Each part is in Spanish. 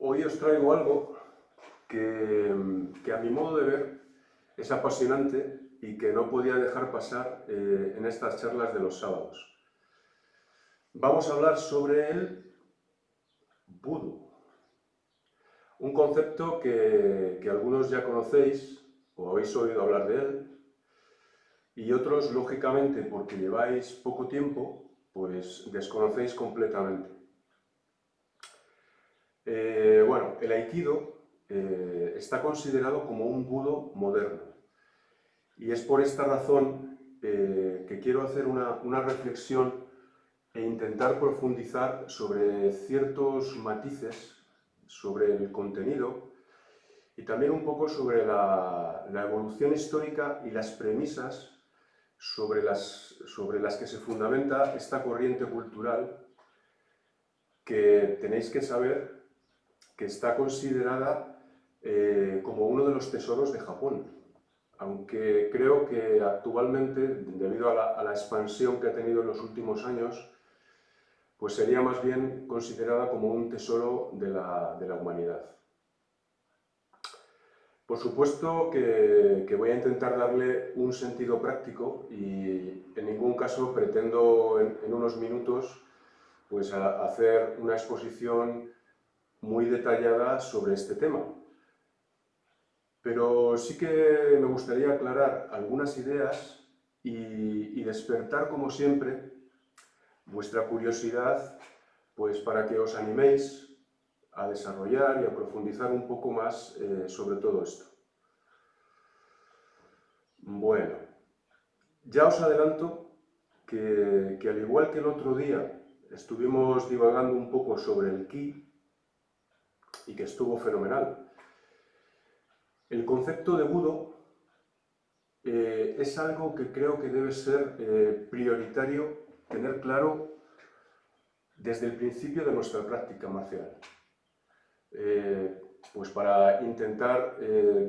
Hoy os traigo algo que a mi modo de ver es apasionante y que no podía dejar pasar en estas charlas de los sábados. Vamos a hablar sobre el vudú, un concepto que algunos ya conocéis o habéis oído hablar de él, y otros, lógicamente, porque lleváis poco tiempo, pues desconocéis completamente. Bueno, el aikido está considerado como un budo moderno, y es por esta razón que quiero hacer una reflexión e intentar profundizar sobre ciertos matices, sobre el contenido y también un poco sobre la evolución histórica y las premisas sobre las que se fundamenta esta corriente cultural, que tenéis que saber que está considerada como uno de los tesoros de Japón, aunque creo que actualmente, debido a la expansión que ha tenido en los últimos años, pues sería más bien considerada como un tesoro de la humanidad. Por supuesto que voy a intentar darle un sentido práctico y en ningún caso pretendo en unos minutos pues hacer una exposición muy detallada sobre este tema. Pero sí que me gustaría aclarar algunas ideas y despertar, como siempre, vuestra curiosidad, pues para que os animéis a desarrollar y a profundizar un poco más sobre todo esto. Bueno, ya os adelanto que al igual que el otro día estuvimos divagando un poco sobre el ki, y que estuvo fenomenal, el concepto de budo es algo que creo que debe ser prioritario tener claro desde el principio de nuestra práctica marcial, pues para intentar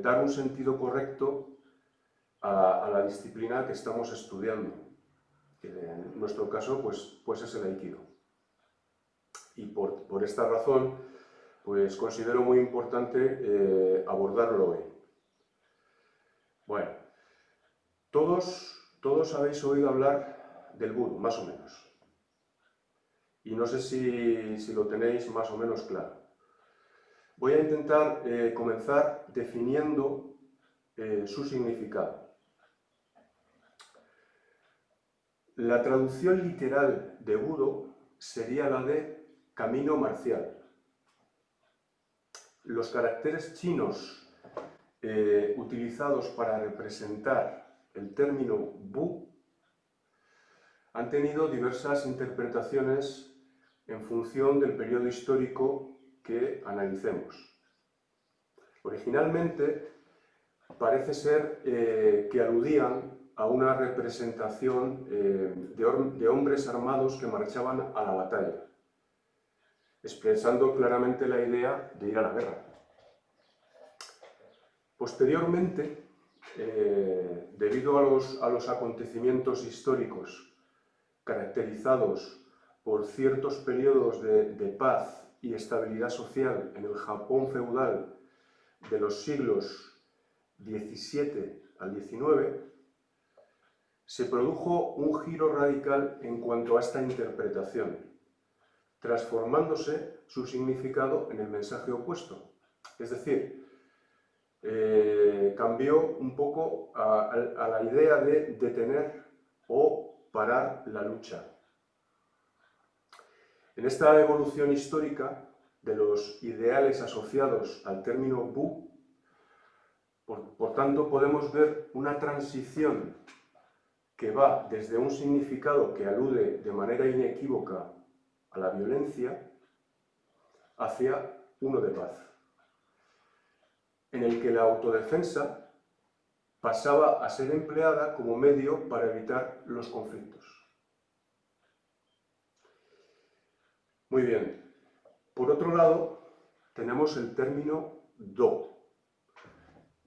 dar un sentido correcto a la disciplina que estamos estudiando, que en nuestro caso pues es el aikido. Y por esta razón pues considero muy importante abordarlo hoy. Bueno, todos habéis oído hablar del vudú, más o menos. Y no sé si lo tenéis más o menos claro. Voy a intentar comenzar definiendo su significado. La traducción literal de budo sería la de camino marcial. Los caracteres chinos utilizados para representar el término bu han tenido diversas interpretaciones en función del periodo histórico que analicemos. Originalmente parece ser que aludían a una representación de hombres armados que marchaban a la batalla, expresando claramente la idea de ir a la guerra. Posteriormente, debido a los acontecimientos históricos caracterizados por ciertos periodos de paz y estabilidad social en el Japón feudal de los siglos XVII al XIX, se produjo un giro radical en cuanto a esta interpretación, transformándose su significado en el mensaje opuesto. Es decir, cambió un poco a la idea de detener o parar la lucha. En esta evolución histórica de los ideales asociados al término bu, por tanto, podemos ver una transición que va desde un significado que alude de manera inequívoca a la violencia hacia uno de paz, en el que la autodefensa pasaba a ser empleada como medio para evitar los conflictos. Muy bien. Por otro lado, tenemos el término do,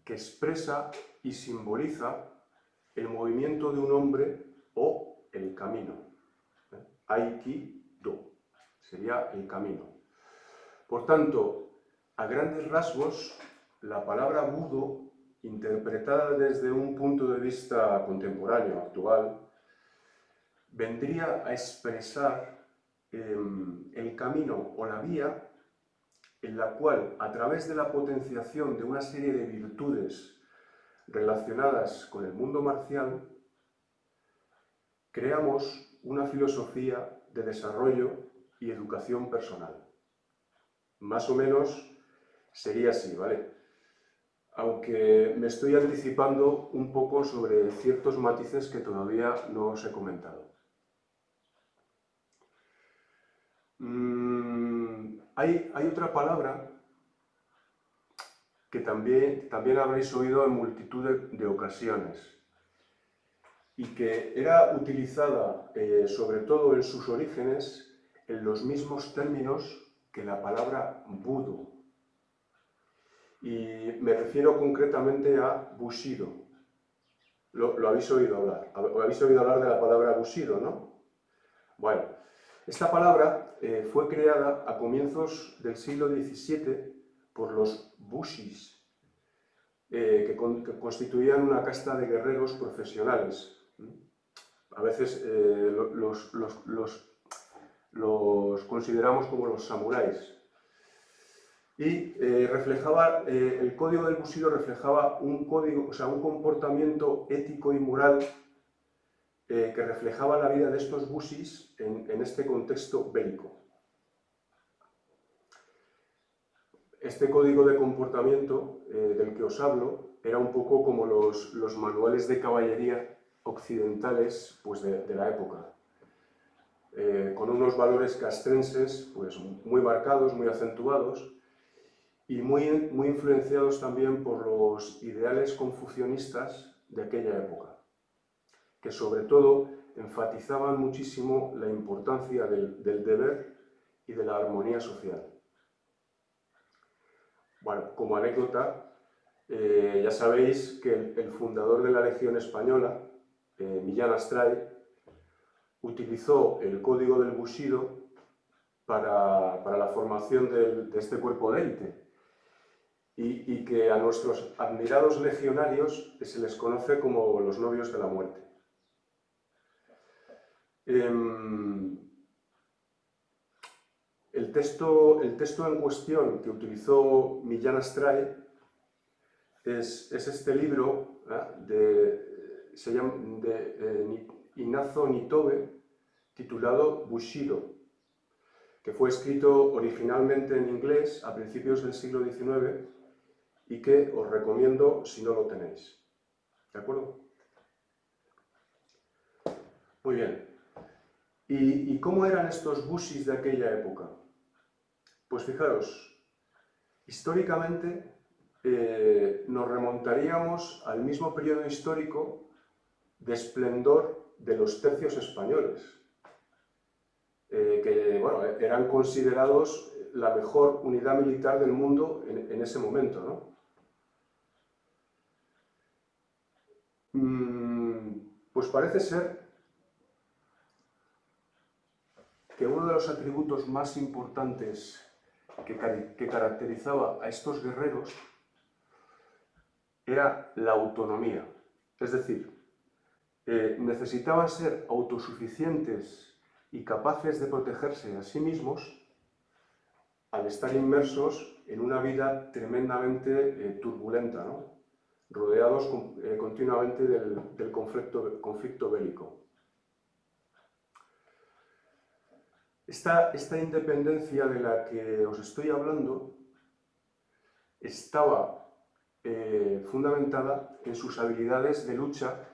que expresa y simboliza el movimiento de un hombre o el camino. Aiki-do sería el camino. Por tanto, a grandes rasgos, la palabra Budo, interpretada desde un punto de vista contemporáneo, actual, vendría a expresar el camino o la vía en la cual, a través de la potenciación de una serie de virtudes relacionadas con el mundo marcial, creamos una filosofía de desarrollo y educación personal. Más o menos sería así, ¿vale? Aunque me estoy anticipando un poco sobre ciertos matices que todavía no os he comentado. Hay otra palabra que también habréis oído en multitud de ocasiones y que era utilizada sobre todo en sus orígenes en los mismos términos que la palabra Budo. Y me refiero concretamente a Bushido. Lo habéis oído hablar. Habéis oído hablar de la palabra Bushido, ¿no? Bueno, esta palabra fue creada a comienzos del siglo XVII por los Bushis, que constituían una casta de guerreros profesionales. A veces los consideramos como los samuráis. Y el código del Bushido reflejaba un comportamiento ético y moral que reflejaba la vida de estos Bushis en este contexto bélico. Este código de comportamiento del que os hablo era un poco como los manuales de caballería occidentales pues de la época, con unos valores castrenses pues, muy marcados, muy acentuados y muy influenciados también por los ideales confucionistas de aquella época, que sobre todo enfatizaban muchísimo la importancia del deber y de la armonía social. Bueno, como anécdota, ya sabéis que el fundador de la Legión Española, Millán Astray, utilizó el código del Bushido para la formación de este cuerpo de élite y que a nuestros admirados legionarios se les conoce como los novios de la muerte. El texto en cuestión que utilizó Millán Astray es este libro de Inazo Nitobe, titulado Bushido, que fue escrito originalmente en inglés a principios del siglo XIX y que os recomiendo si no lo tenéis. ¿De acuerdo? Muy bien. ¿Y cómo eran estos Bushis de aquella época? Pues fijaros, históricamente nos remontaríamos al mismo periodo histórico de esplendor de los tercios españoles, que bueno, eran considerados la mejor unidad militar del mundo en ese momento, ¿no? Pues parece ser que uno de los atributos más importantes que caracterizaba a estos guerreros era la autonomía. Es decir, necesitaban ser autosuficientes y capaces de protegerse a sí mismos al estar inmersos en una vida tremendamente turbulenta, ¿no? Rodeados continuamente del conflicto bélico. Esta independencia de la que os estoy hablando estaba fundamentada en sus habilidades de lucha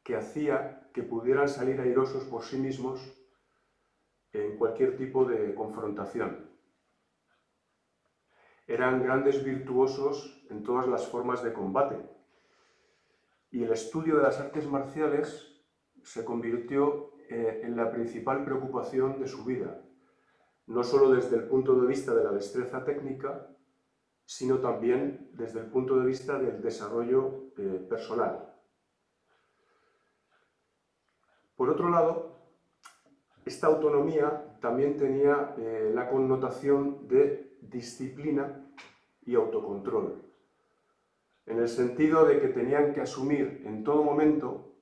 que hacía que pudieran salir airosos por sí mismos en cualquier tipo de confrontación. Eran grandes virtuosos en todas las formas de combate y el estudio de las artes marciales se convirtió en la principal preocupación de su vida, no solo desde el punto de vista de la destreza técnica, sino también desde el punto de vista del desarrollo personal. Por otro lado, esta autonomía también tenía la connotación de disciplina y autocontrol, en el sentido de que tenían que asumir en todo momento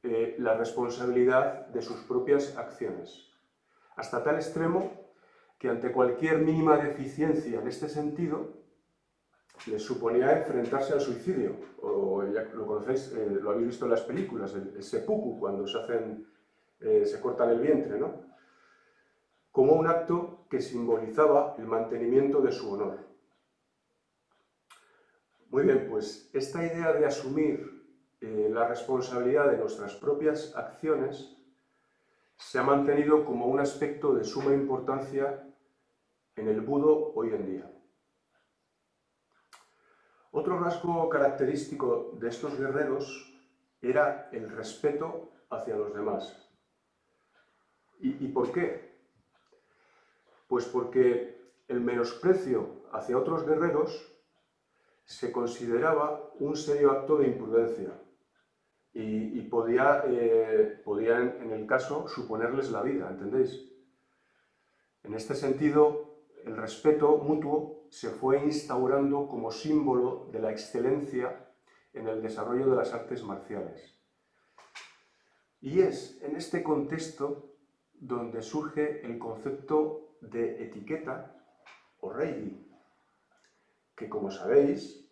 la responsabilidad de sus propias acciones, hasta tal extremo que ante cualquier mínima deficiencia en este sentido les suponía enfrentarse al suicidio, o ya lo conocéis, lo habéis visto en las películas, el seppuku, cuando se cortan el vientre, ¿no? Como un acto que simbolizaba el mantenimiento de su honor. Muy bien, pues esta idea de asumir la responsabilidad de nuestras propias acciones se ha mantenido como un aspecto de suma importancia en el Budo hoy en día. Otro rasgo característico de estos guerreros era el respeto hacia los demás. ¿Y por qué? Pues porque el menosprecio hacia otros guerreros se consideraba un serio acto de imprudencia y podía, en el caso, suponerles la vida, ¿entendéis? En este sentido, el respeto mutuo se fue instaurando como símbolo de la excelencia en el desarrollo de las artes marciales. Y es en este contexto donde surge el concepto de etiqueta o reigi, que, como sabéis,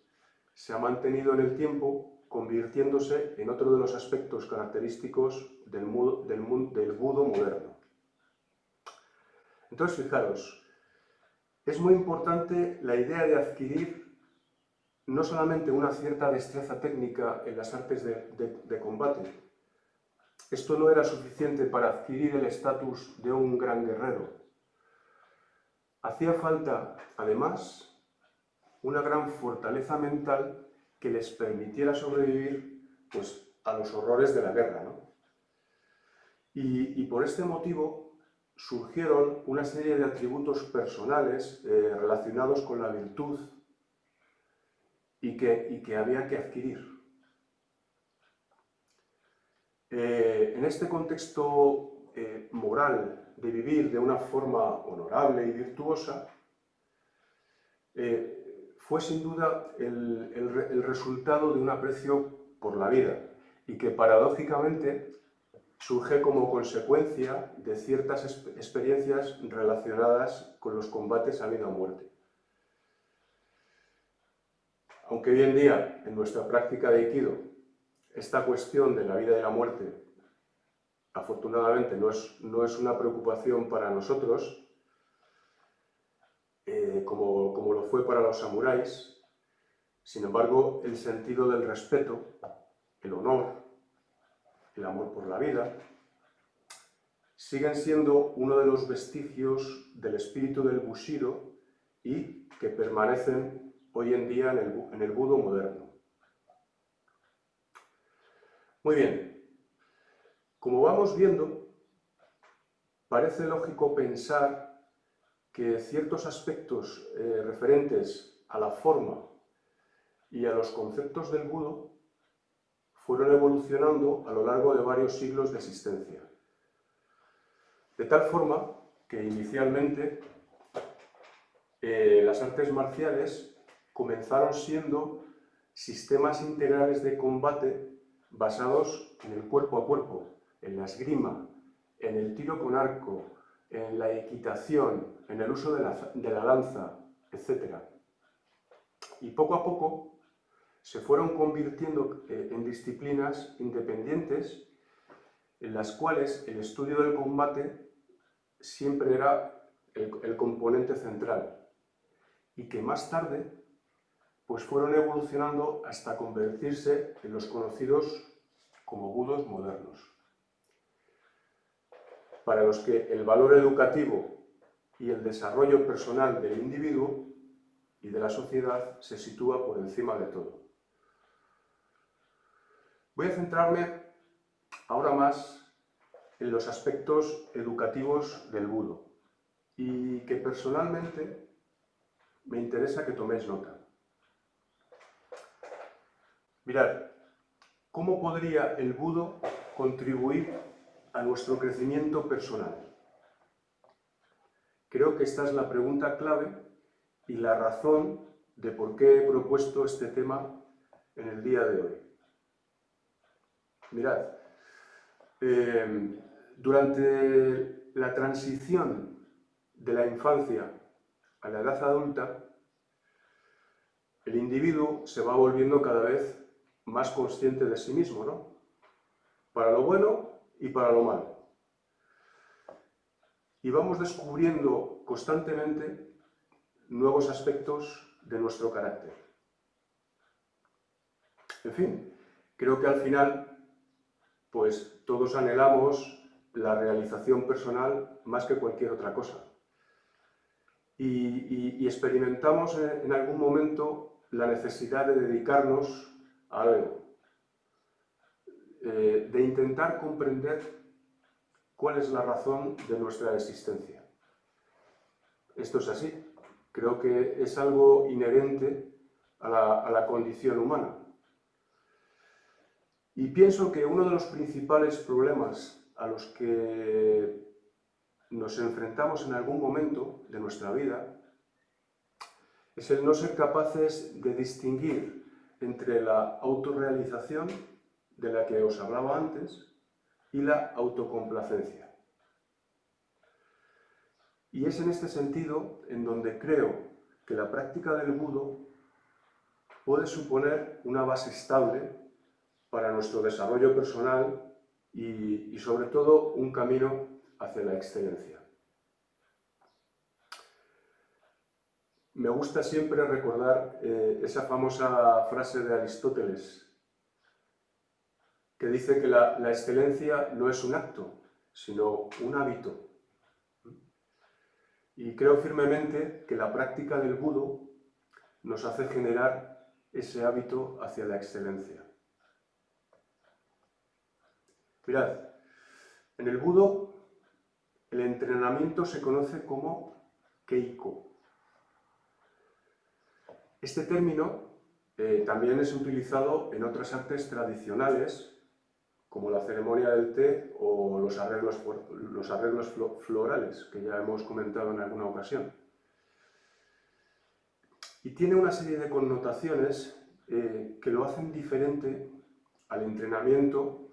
se ha mantenido en el tiempo, convirtiéndose en otro de los aspectos característicos del Budo moderno. Entonces, fijaros, es muy importante la idea de adquirir no solamente una cierta destreza técnica en las artes de combate. Esto no era suficiente para adquirir el estatus de un gran guerrero. Hacía falta, además, una gran fortaleza mental que les permitiera sobrevivir, pues, a los horrores de la guerra, ¿no? Y por este motivo surgieron una serie de atributos personales relacionados con la virtud y que había que adquirir. En este contexto moral de vivir de una forma honorable y virtuosa, fue sin duda el resultado de un aprecio por la vida y que paradójicamente surge como consecuencia de ciertas experiencias relacionadas con los combates a vida o muerte. Aunque hoy en día, en nuestra práctica de Aikido, esta cuestión de la vida y la muerte, afortunadamente, no es una preocupación para nosotros, como lo fue para los samuráis. Sin embargo, el sentido del respeto, el honor, el amor por la vida, siguen siendo uno de los vestigios del espíritu del Bushido y que permanecen hoy en día en el Budo moderno. Muy bien, como vamos viendo, parece lógico pensar que ciertos aspectos referentes a la forma y a los conceptos del Budo fueron evolucionando a lo largo de varios siglos de existencia. De tal forma que inicialmente las artes marciales comenzaron siendo sistemas integrales de combate basados en el cuerpo a cuerpo, en la esgrima, en el tiro con arco, en la equitación, en el uso de la lanza, etc. Y poco a poco se fueron convirtiendo en disciplinas independientes en las cuales el estudio del combate siempre era el componente central y que más tarde pues fueron evolucionando hasta convertirse en los conocidos como budos modernos, para los que el valor educativo y el desarrollo personal del individuo y de la sociedad se sitúa por encima de todo. Voy a centrarme ahora más en los aspectos educativos del Budo y que personalmente me interesa que toméis nota. Mirad, ¿cómo podría el Budo contribuir a nuestro crecimiento personal? Creo que esta es la pregunta clave y la razón de por qué he propuesto este tema en el día de hoy. Mirad, durante la transición de la infancia a la edad adulta, el individuo se va volviendo cada vez más consciente de sí mismo, ¿no? Para lo bueno y para lo malo. Y vamos descubriendo constantemente nuevos aspectos de nuestro carácter. En fin, creo que al final, pues todos anhelamos la realización personal más que cualquier otra cosa. Y experimentamos en algún momento la necesidad de dedicarnos a algo, de intentar comprender cuál es la razón de nuestra existencia. Esto es así. Creo que es algo inherente a la condición humana. Y pienso que uno de los principales problemas a los que nos enfrentamos en algún momento de nuestra vida es el no ser capaces de distinguir entre la autorrealización, de la que os hablaba antes, y la autocomplacencia. Y es en este sentido en donde creo que la práctica del budo puede suponer una base estable para nuestro desarrollo personal y sobre todo un camino hacia la excelencia. Me gusta siempre recordar esa famosa frase de Aristóteles que dice que la excelencia no es un acto, sino un hábito. Y creo firmemente que la práctica del budo nos hace generar ese hábito hacia la excelencia. Mirad, en el budo el entrenamiento se conoce como keiko. Este término también es utilizado en otras artes tradicionales, como la ceremonia del té o los arreglos florales, que ya hemos comentado en alguna ocasión. Y tiene una serie de connotaciones que lo hacen diferente al entrenamiento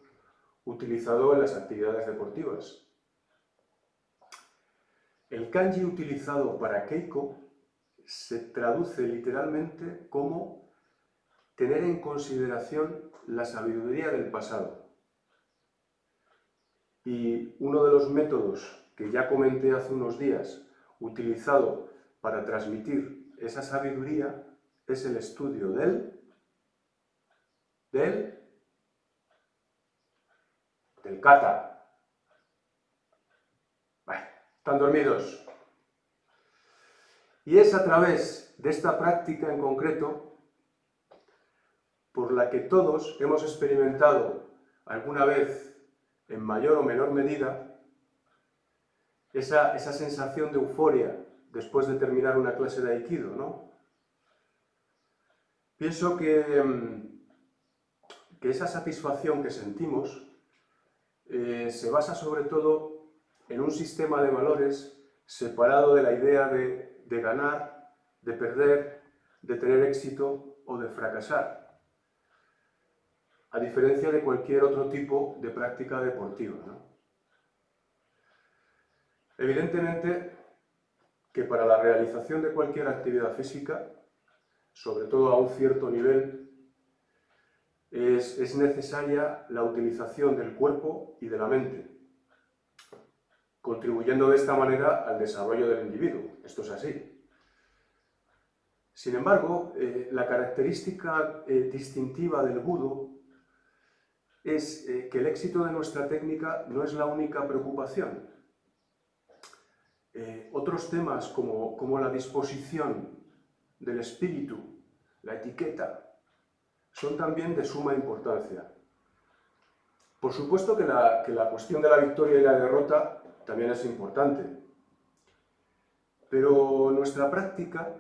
utilizado en las actividades deportivas. El kanji utilizado para keiko se traduce literalmente como tener en consideración la sabiduría del pasado. Y uno de los métodos que ya comenté hace unos días, utilizado para transmitir esa sabiduría, es el estudio del kata. Bueno, están dormidos. Y es a través de esta práctica en concreto por la que todos hemos experimentado alguna vez, en mayor o menor medida, esa sensación de euforia después de terminar una clase de Aikido, ¿no? Pienso que esa satisfacción que sentimos se basa sobre todo en un sistema de valores separado de la idea de ganar, de perder, de tener éxito o de fracasar, a diferencia de cualquier otro tipo de práctica deportiva, ¿no? Evidentemente que para la realización de cualquier actividad física, sobre todo a un cierto nivel, es necesaria la utilización del cuerpo y de la mente, contribuyendo de esta manera al desarrollo del individuo. Esto es así. Sin embargo, la característica distintiva del budo es que el éxito de nuestra técnica no es la única preocupación. Otros temas como la disposición del espíritu, la etiqueta, son también de suma importancia. Por supuesto que la cuestión de la victoria y la derrota también es importante, pero en nuestra práctica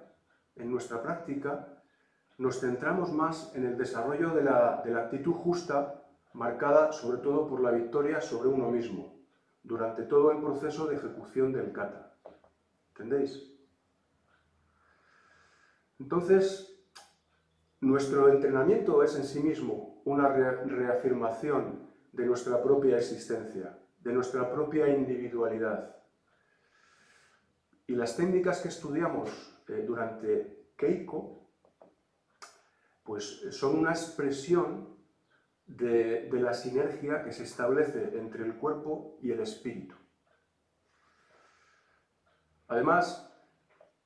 nos centramos más en el desarrollo de la actitud justa, marcada sobre todo por la victoria sobre uno mismo, durante todo el proceso de ejecución del kata. ¿Entendéis? Entonces, nuestro entrenamiento es en sí mismo una reafirmación de nuestra propia existencia, de nuestra propia individualidad. Y las técnicas que estudiamos durante Keiko, pues son una expresión de la sinergia que se establece entre el cuerpo y el espíritu. Además,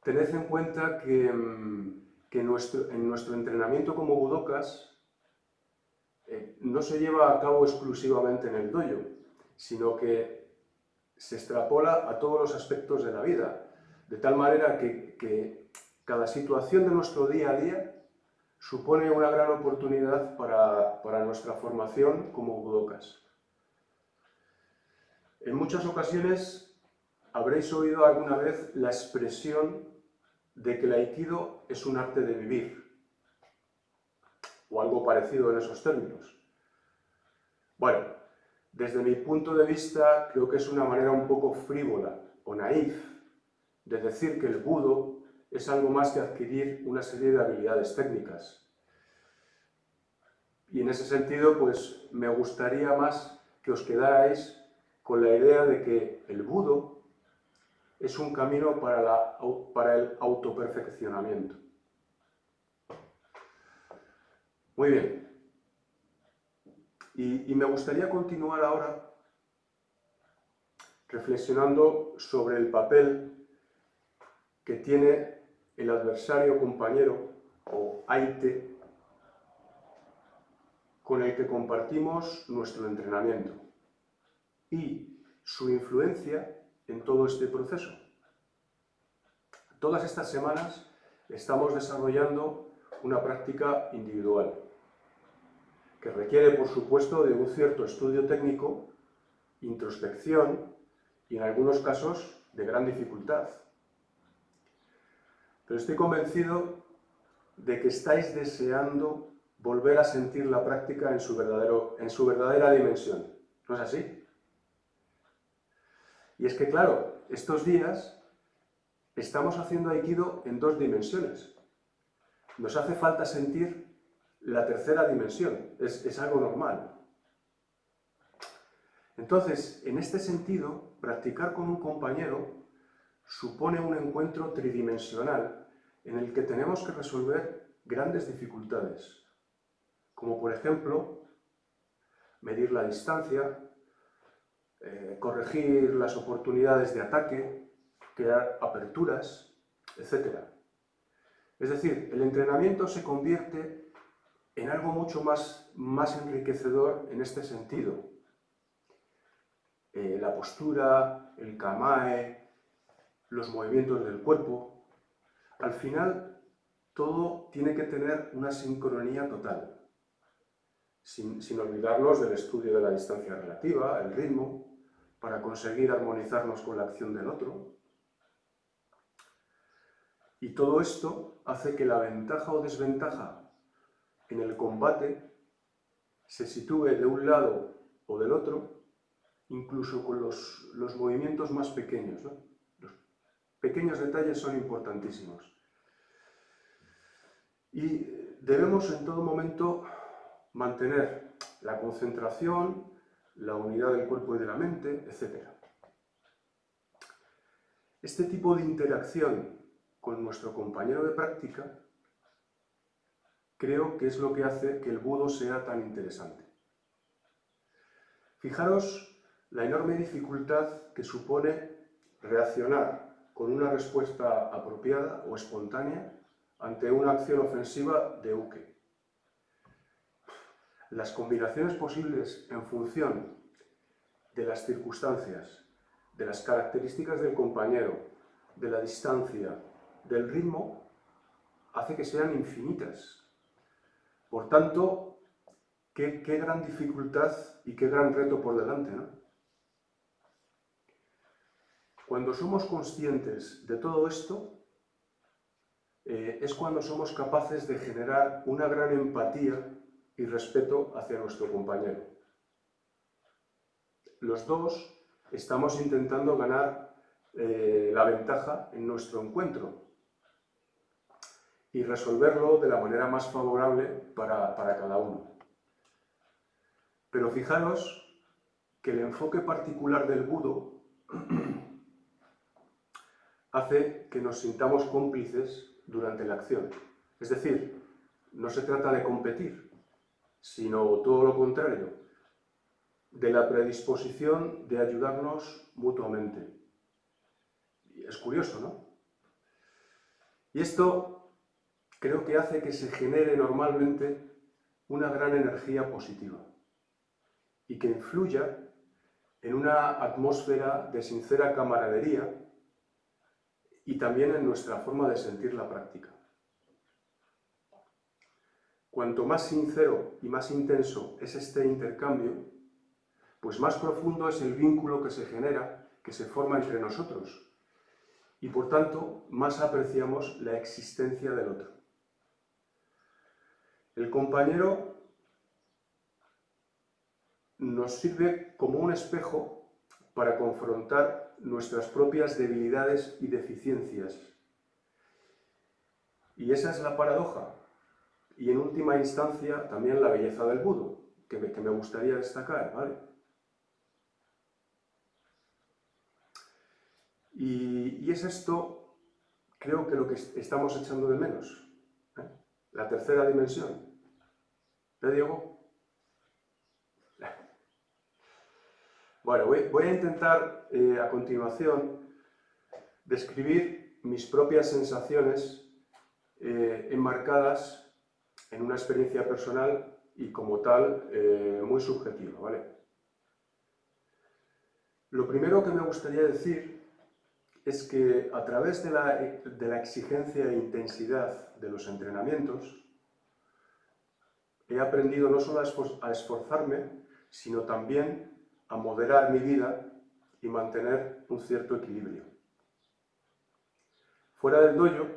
tened en cuenta que en nuestro entrenamiento como budokas no se lleva a cabo exclusivamente en el dojo, sino que se extrapola a todos los aspectos de la vida, de tal manera que cada situación de nuestro día a día supone una gran oportunidad para nuestra formación como budokas. En muchas ocasiones habréis oído alguna vez la expresión de que el aikido es un arte de vivir, o algo parecido en esos términos. Bueno, desde mi punto de vista creo que es una manera un poco frívola o naif de decir que el budo es algo más que adquirir una serie de habilidades técnicas. Y en ese sentido, pues me gustaría más que os quedarais con la idea de que el budo es un camino para el autoperfeccionamiento. Muy bien. Y me gustaría continuar ahora reflexionando sobre el papel que tiene el adversario compañero o aite con el que compartimos nuestro entrenamiento y su influencia en todo este proceso. Todas estas semanas estamos desarrollando una práctica individual que requiere, por supuesto, de un cierto estudio técnico, introspección y, en algunos casos, de gran dificultad. Pero estoy convencido de que estáis deseando volver a sentir la práctica en su verdadera dimensión. ¿No es así? Y es que, claro, estos días estamos haciendo aikido en dos dimensiones. Nos hace falta sentir la tercera dimensión, es algo normal. Entonces, en este sentido, practicar con un compañero supone un encuentro tridimensional en el que tenemos que resolver grandes dificultades, como por ejemplo, medir la distancia, corregir las oportunidades de ataque, crear aperturas, etc. Es decir, el entrenamiento se convierte en algo mucho más enriquecedor en este sentido. La postura, el kamae, los movimientos del cuerpo. Al final, todo tiene que tener una sincronía total, sin olvidarnos del estudio de la distancia relativa, el ritmo, para conseguir armonizarnos con la acción del otro. Y todo esto hace que la ventaja o desventaja en el combate se sitúe de un lado o del otro, incluso con los movimientos más pequeños, ¿no? Los pequeños detalles son importantísimos. Y debemos en todo momento mantener la concentración, la unidad del cuerpo y de la mente, etc. Este tipo de interacción con nuestro compañero de práctica creo que es lo que hace que el budo sea tan interesante. Fijaros la enorme dificultad que supone reaccionar con una respuesta apropiada o espontánea ante una acción ofensiva de uke. Las combinaciones posibles en función de las circunstancias, de las características del compañero, de la distancia, del ritmo, hace que sean infinitas. Por tanto, qué gran dificultad y qué gran reto por delante, ¿no? Cuando somos conscientes de todo esto, es cuando somos capaces de generar una gran empatía y respeto hacia nuestro compañero. Los dos estamos intentando ganar la ventaja en nuestro encuentro. y resolverlo de la manera más favorable para cada uno. Pero fijaros que el enfoque particular del Budo hace que nos sintamos cómplices durante la acción. Es decir, no se trata de competir, sino todo lo contrario, de la predisposición de ayudarnos mutuamente. Y es curioso, ¿no? Y esto creo que hace que se genere normalmente una gran energía positiva y que influya en una atmósfera de sincera camaradería y también en nuestra forma de sentir la práctica. Cuanto más sincero y más intenso es este intercambio, pues más profundo es el vínculo que se genera, que se forma entre nosotros, y por tanto más apreciamos la existencia del otro. El compañero nos sirve como un espejo para confrontar nuestras propias debilidades y deficiencias. Y esa es la paradoja. Y en última instancia también la belleza del Budo, que me gustaría destacar, ¿vale? Y es esto, creo que lo que estamos echando de menos, ¿eh? La tercera dimensión. ¿Ve, Diego? Bueno, voy a intentar a continuación describir mis propias sensaciones enmarcadas en una experiencia personal y como tal muy subjetiva, ¿vale? Lo primero que me gustaría decir es que a través de la exigencia e intensidad de los entrenamientos he aprendido no solo a esforzarme, sino también a moderar mi vida y mantener un cierto equilibrio. Fuera del dojo,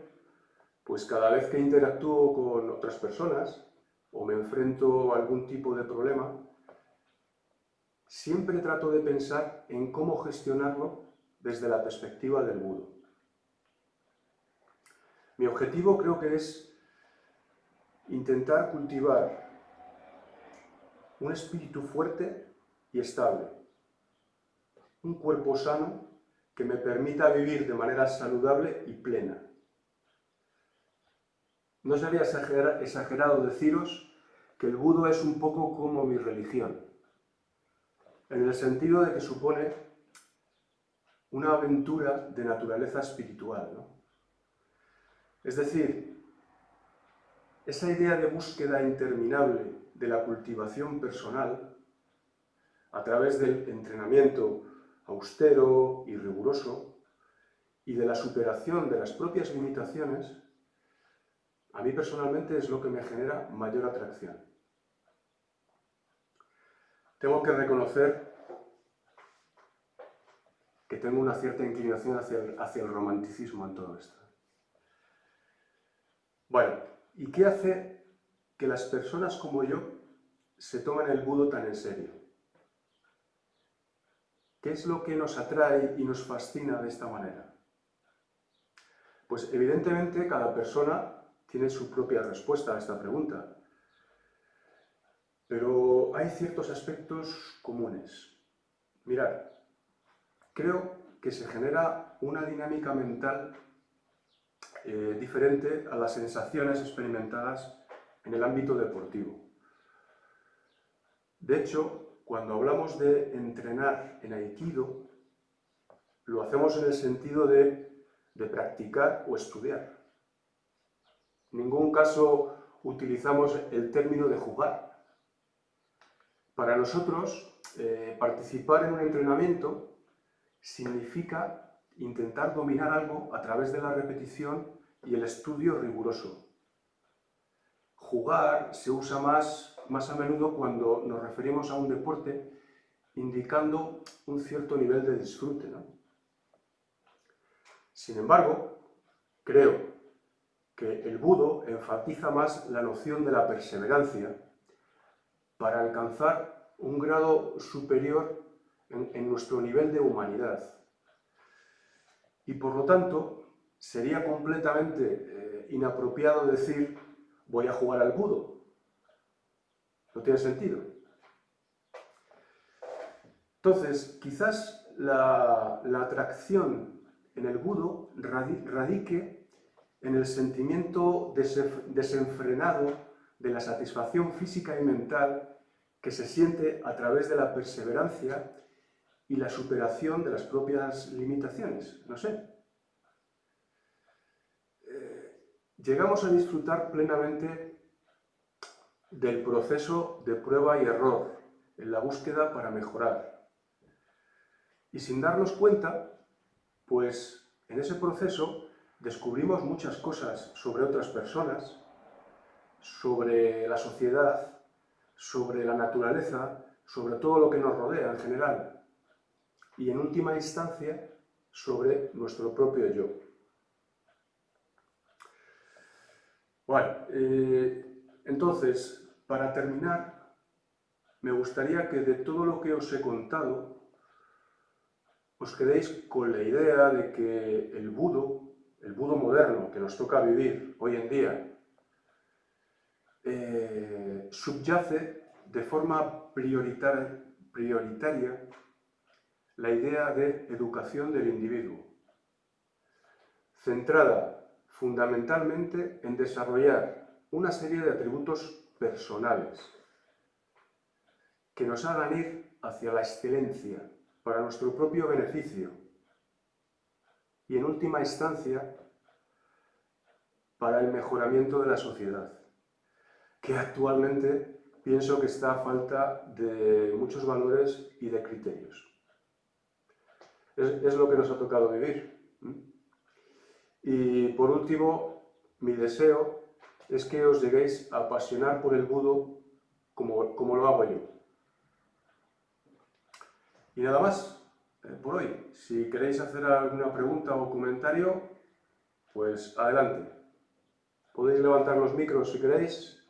pues cada vez que interactúo con otras personas o me enfrento a algún tipo de problema, siempre trato de pensar en cómo gestionarlo desde la perspectiva del Budo. Mi objetivo creo que es intentar cultivar un espíritu fuerte y estable, un cuerpo sano que me permita vivir de manera saludable y plena. No sería exagerado deciros que el Budo es un poco como mi religión, en el sentido de que supone una aventura de naturaleza espiritual, ¿no? Es decir, esa idea de búsqueda interminable de la cultivación personal a través del entrenamiento austero y riguroso y de la superación de las propias limitaciones, a mí personalmente es lo que me genera mayor atracción. Tengo que reconocer que tengo una cierta inclinación hacia el romanticismo en todo esto. Bueno, ¿y qué hace que las personas como yo se tomen el Budo tan en serio? ¿Qué es lo que nos atrae y nos fascina de esta manera? Pues evidentemente cada persona tiene su propia respuesta a esta pregunta, pero hay ciertos aspectos comunes. Mirad, creo que se genera una dinámica mental diferente a las sensaciones experimentadas en el ámbito deportivo. De hecho, cuando hablamos de entrenar en Aikido, lo hacemos en el sentido de practicar o estudiar. En ningún caso utilizamos el término de jugar. Para nosotros, participar en un entrenamiento significa intentar dominar algo a través de la repetición y el estudio riguroso. Jugar se usa más a menudo cuando nos referimos a un deporte, indicando un cierto nivel de disfrute, ¿no? Sin embargo, creo que el Budo enfatiza más la noción de la perseverancia para alcanzar un grado superior en nuestro nivel de humanidad. Y por lo tanto, sería completamente inapropiado decir voy a jugar al budo. No tiene sentido. Entonces, quizás la atracción en el budo radique en el sentimiento desenfrenado de la satisfacción física y mental que se siente a través de la perseverancia y la superación de las propias limitaciones. No sé. Llegamos a disfrutar plenamente del proceso de prueba y error en la búsqueda para mejorar. Y sin darnos cuenta, pues en ese proceso descubrimos muchas cosas sobre otras personas, sobre la sociedad, sobre la naturaleza, sobre todo lo que nos rodea en general y en última instancia sobre nuestro propio yo. Bueno, entonces, para terminar, me gustaría que de todo lo que os he contado os quedéis con la idea de que el budo moderno que nos toca vivir hoy en día, subyace de forma prioritaria la idea de educación del individuo, centrada fundamentalmente en desarrollar una serie de atributos personales que nos hagan ir hacia la excelencia para nuestro propio beneficio y, en última instancia, para el mejoramiento de la sociedad, que actualmente pienso que está a falta de muchos valores y de criterios. Es lo que nos ha tocado vivir. Y por último, mi deseo es que os lleguéis a apasionar por el budo como lo hago yo. Y nada más por hoy. Si queréis hacer alguna pregunta o comentario, pues adelante. Podéis levantar los micros si queréis.